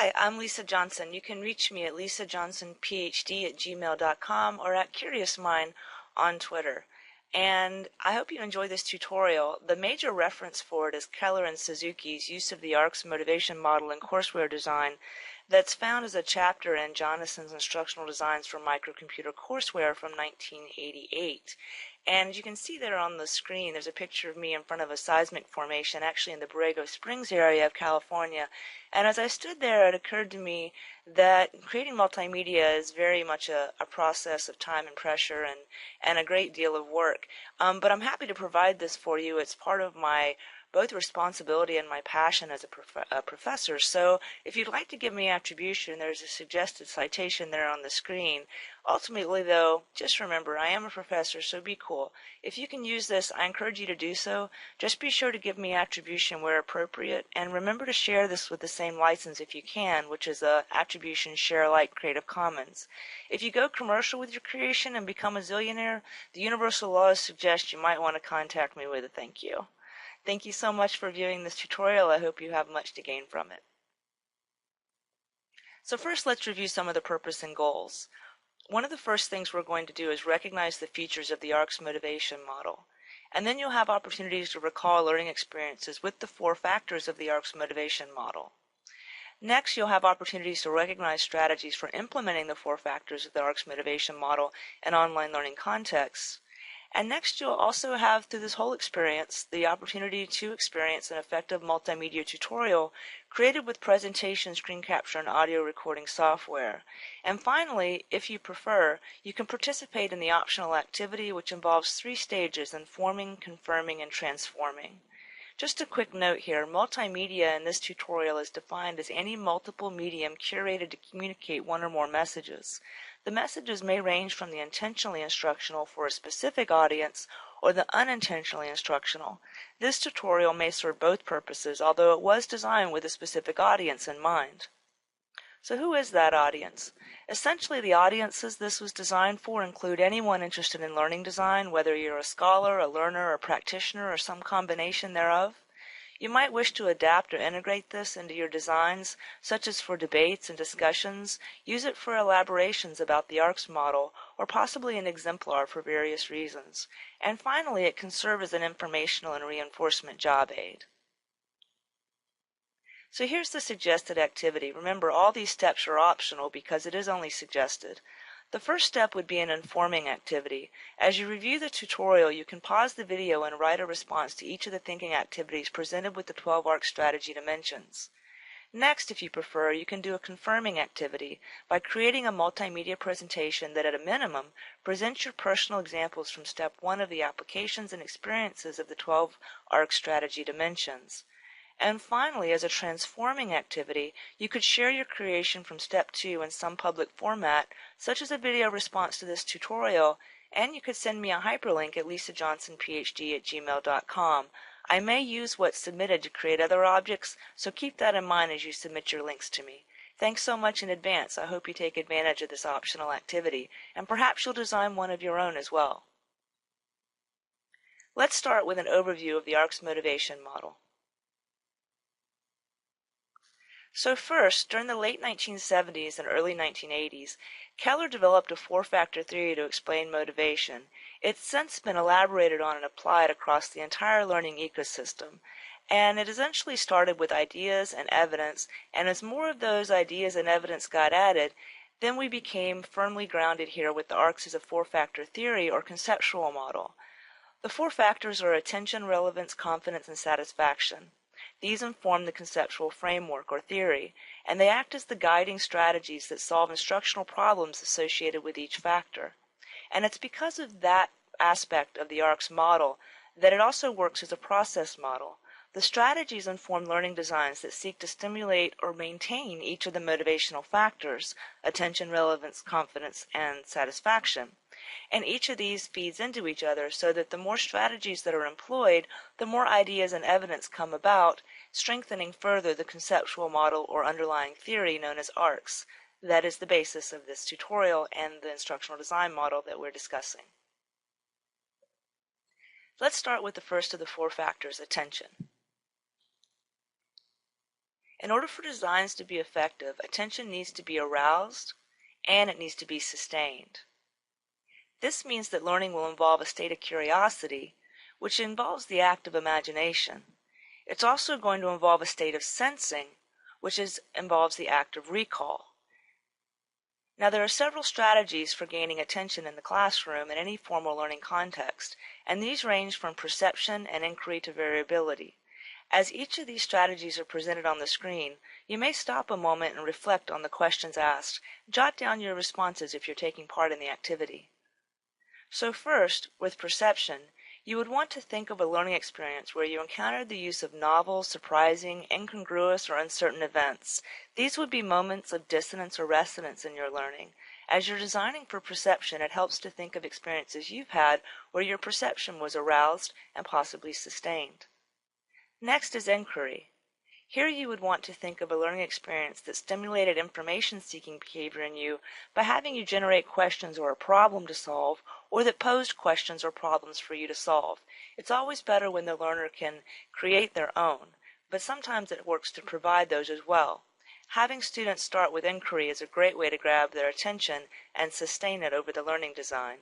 Hi, I'm Lisa Johnson. You can reach me at lisajohnsonphd@gmail.com or at CuriousMind on Twitter. And I hope you enjoy this tutorial. The major reference for it is Keller and Suzuki's use of the ARCS motivation model in courseware design that's found as a chapter in Jonason's Instructional Designs for Microcomputer Courseware from 1988. And you can see there on the screen, there's a picture of me in front of a seismic formation, actually in the Borrego Springs area of California. And as I stood there, it occurred to me that creating multimedia is very much a process of time and pressure and a great deal of work. But I'm happy to provide this for you. It's part of my both responsibility and my passion as a professor. So if you'd like to give me attribution, there's a suggested citation there on the screen. Ultimately, though, just remember, I am a professor, so be cool. If you can use this, I encourage you to do so. Just be sure to give me attribution where appropriate, and remember to share this with the same license if you can, which is a Attribution Share Alike Creative Commons. If you go commercial with your creation and become a zillionaire, the universal laws suggest you might want to contact me with a thank you. Thank you so much for viewing this tutorial. I hope you have much to gain from it. So first, let's review some of the purpose and goals. One of the first things we're going to do is recognize the features of the ARCS motivation model. And then you'll have opportunities to recall learning experiences with the 4 factors of the ARCS motivation model. Next, you'll have opportunities to recognize strategies for implementing the 4 factors of the ARCS motivation model in online learning contexts. And next, you'll also have, through this whole experience, the opportunity to experience an effective multimedia tutorial created with presentation, screen capture, and audio recording software. And finally, if you prefer, you can participate in the optional activity, which involves 3 stages: informing, confirming, and transforming. Just a quick note here, multimedia in this tutorial is defined as any multiple medium curated to communicate one or more messages. The messages may range from the intentionally instructional for a specific audience or the unintentionally instructional. This tutorial may serve both purposes, although it was designed with a specific audience in mind. So who is that audience? Essentially, the audiences this was designed for include anyone interested in learning design, whether you're a scholar, a learner, a practitioner, or some combination thereof. You might wish to adapt or integrate this into your designs, such as for debates and discussions, use it for elaborations about the ARCS model, or possibly an exemplar for various reasons. And finally, it can serve as an informational and reinforcement job aid. So here's the suggested activity. Remember, all these steps are optional because it is only suggested. The first step would be an informing activity. As you review the tutorial, you can pause the video and write a response to each of the thinking activities presented with the 12 ARC strategy dimensions. Next, if you prefer, you can do a confirming activity by creating a multimedia presentation that, at a minimum, presents your personal examples from step 1 of the applications and experiences of the 12 ARC strategy dimensions. And finally, as a transforming activity, you could share your creation from step 2 in some public format, such as a video response to this tutorial, and you could send me a hyperlink at lisajohnsonphd@gmail.com. I may use what's submitted to create other objects, so keep that in mind as you submit your links to me. Thanks so much in advance. I hope you take advantage of this optional activity, and perhaps you'll design one of your own as well. Let's start with an overview of the ARCS motivation model. So first, during the late 1970s and early 1980s, Keller developed a 4-factor theory to explain motivation. It's since been elaborated on and applied across the entire learning ecosystem. And it essentially started with ideas and evidence, and as more of those ideas and evidence got added, then we became firmly grounded here with the ARCS as a 4-factor theory or conceptual model. The 4 factors are attention, relevance, confidence, and satisfaction. These inform the conceptual framework or theory, and they act as the guiding strategies that solve instructional problems associated with each factor. And it's because of that aspect of the ARCS model that it also works as a process model. The strategies inform learning designs that seek to stimulate or maintain each of the motivational factors: attention, relevance, confidence, and satisfaction. And each of these feeds into each other so that the more strategies that are employed, the more ideas and evidence come about, strengthening further the conceptual model or underlying theory known as ARCS. That is the basis of this tutorial and the instructional design model that we're discussing. Let's start with the first of the 4 factors, attention. In order for designs to be effective, attention needs to be aroused and it needs to be sustained. This means that learning will involve a state of curiosity, which involves the act of imagination. It's also going to involve a state of sensing, which involves the act of recall. Now, there are several strategies for gaining attention in the classroom in any formal learning context, and these range from perception and inquiry to variability. As each of these strategies are presented on the screen, you may stop a moment and reflect on the questions asked. Jot down your responses if you're taking part in the activity. So first, with perception, you would want to think of a learning experience where you encountered the use of novel, surprising, incongruous, or uncertain events. These would be moments of dissonance or resonance in your learning. As you're designing for perception, it helps to think of experiences you've had where your perception was aroused and possibly sustained. Next is inquiry. Here you would want to think of a learning experience that stimulated information-seeking behavior in you by having you generate questions or a problem to solve, or that posed questions or problems for you to solve. It's always better when the learner can create their own, but sometimes it works to provide those as well. Having students start with inquiry is a great way to grab their attention and sustain it over the learning design.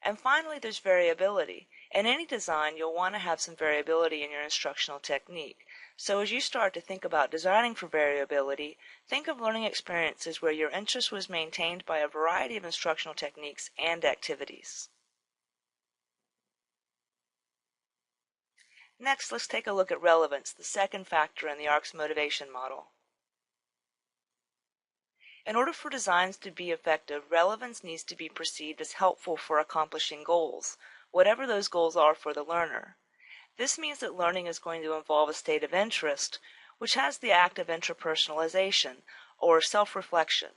And finally, there's variability. In any design, you'll want to have some variability in your instructional technique. So as you start to think about designing for variability, think of learning experiences where your interest was maintained by a variety of instructional techniques and activities. Next, let's take a look at relevance, the second factor in the ARCS motivation model. In order for designs to be effective, relevance needs to be perceived as helpful for accomplishing goals, whatever those goals are for the learner. This means that learning is going to involve a state of interest, which has the act of intrapersonalization, or self-reflection.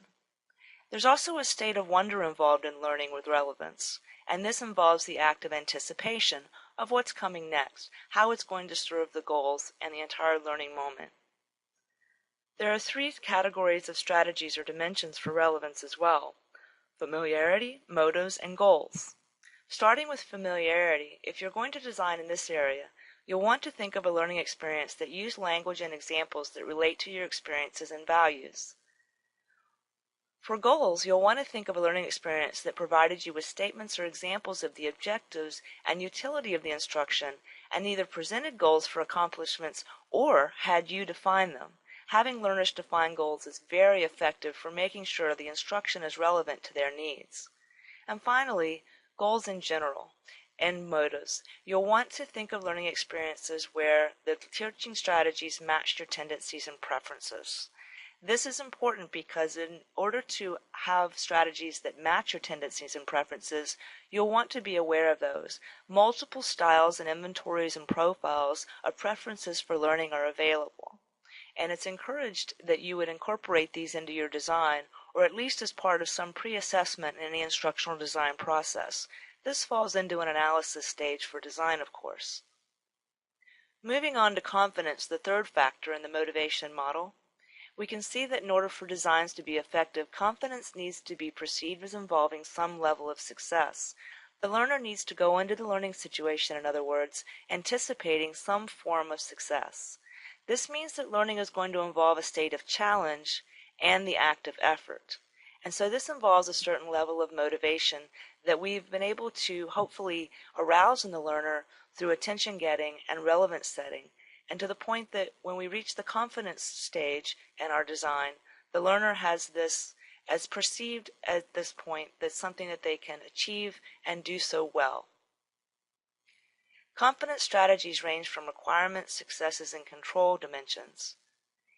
There's also a state of wonder involved in learning with relevance, and this involves the act of anticipation of what's coming next, how it's going to serve the goals, and the entire learning moment. There are three categories of strategies or dimensions for relevance as well: familiarity, motives, and goals. Starting with familiarity, if you're going to design in this area, you'll want to think of a learning experience that uses language and examples that relate to your experiences and values. For goals, you'll want to think of a learning experience that provided you with statements or examples of the objectives and utility of the instruction, and either presented goals for accomplishments or had you define them. Having learners define goals is very effective for making sure the instruction is relevant to their needs. And finally, goals in general and motives. You'll want to think of learning experiences where the teaching strategies match your tendencies and preferences. This is important because in order to have strategies that match your tendencies and preferences, you'll want to be aware of those. Multiple styles and inventories and profiles of preferences for learning are available, and it's encouraged that you would incorporate these into your design, or at least as part of some pre-assessment in the instructional design process. This falls into an analysis stage for design, of course. Moving on to confidence, the third factor in the motivation model, we can see that in order for designs to be effective, confidence needs to be perceived as involving some level of success. The learner needs to go into the learning situation, in other words, anticipating some form of success. This means that learning is going to involve a state of challenge and the act of effort. And so this involves a certain level of motivation that we've been able to hopefully arouse in the learner through attention getting and relevance setting, and to the point that when we reach the confidence stage in our design, the learner has this as perceived at this point that's something that they can achieve and do so well. Confidence strategies range from requirements, successes, and control dimensions.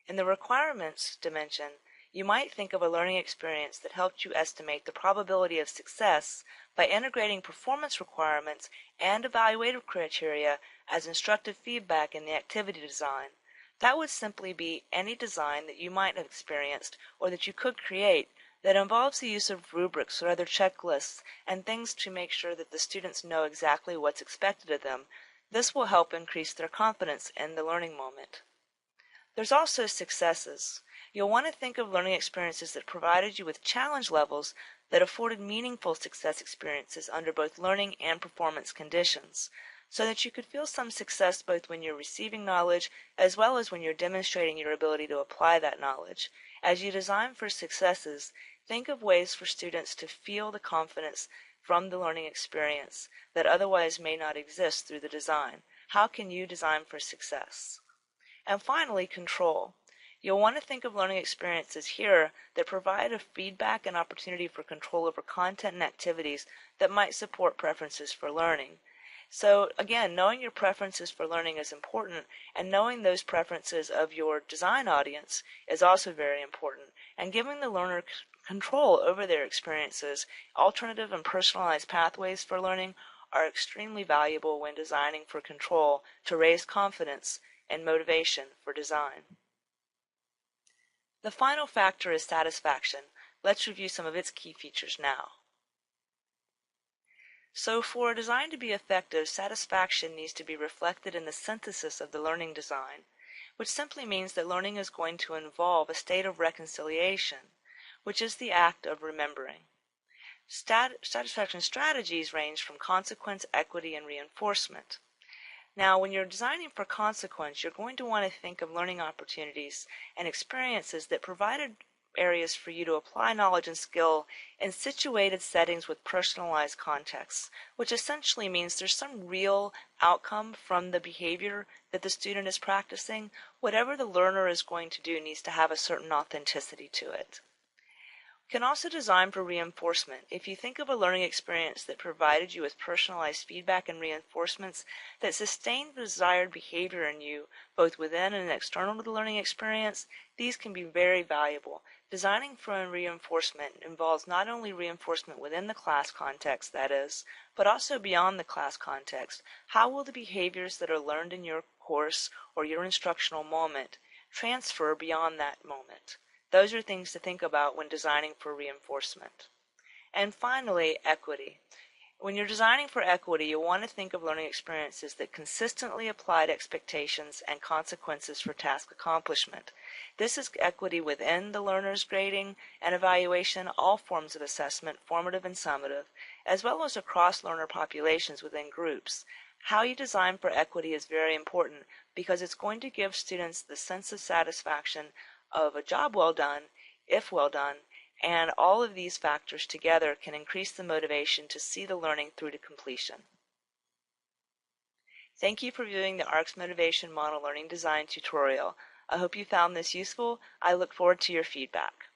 In the requirements dimension, you might think of a learning experience that helped you estimate the probability of success by integrating performance requirements and evaluative criteria as instructive feedback in the activity design. That would simply be any design that you might have experienced or that you could create that involves the use of rubrics or other checklists and things to make sure that the students know exactly what's expected of them. This will help increase their confidence in the learning moment. There's also successes. You'll want to think of learning experiences that provided you with challenge levels that afforded meaningful success experiences under both learning and performance conditions. so that you could feel some success both when you're receiving knowledge as well as when you're demonstrating your ability to apply that knowledge. As you design for successes, think of ways for students to feel the confidence from the learning experience that otherwise may not exist through the design. How can you design for success? And finally, control. You'll want to think of learning experiences here that provide a feedback and opportunity for control over content and activities that might support preferences for learning. So again, knowing your preferences for learning is important, and knowing those preferences of your design audience is also very important. And giving the learner control over their experiences, alternative and personalized pathways for learning are extremely valuable when designing for control to raise confidence and motivation for design. The final factor is satisfaction. Let's review some of its key features now. So for a design to be effective, satisfaction needs to be reflected in the synthesis of the learning design, which simply means that learning is going to involve a state of reconciliation, which is the act of remembering. Satisfaction strategies range from consequence, equity, and reinforcement. Now, when you're designing for consequence, you're going to want to think of learning opportunities and experiences that provided areas for you to apply knowledge and skill in situated settings with personalized contexts, which essentially means there's some real outcome from the behavior that the student is practicing. Whatever the learner is going to do needs to have a certain authenticity to it. You can also design for reinforcement. If you think of a learning experience that provided you with personalized feedback and reinforcements that sustained the desired behavior in you, both within and external to the learning experience, these can be very valuable. Designing for reinforcement involves not only reinforcement within the class context, that is, but also beyond the class context. How will the behaviors that are learned in your course or your instructional moment transfer beyond that moment? Those are things to think about when designing for reinforcement. And finally, equity. When you're designing for equity, you'll want to think of learning experiences that consistently applied expectations and consequences for task accomplishment. This is equity within the learner's grading and evaluation, all forms of assessment, formative and summative, as well as across learner populations within groups. How you design for equity is very important because it's going to give students the sense of satisfaction of a job well done, if well done, and all of these factors together can increase the motivation to see the learning through to completion. Thank you for viewing the ARCS Motivation Model Learning Design tutorial. I hope you found this useful. I look forward to your feedback.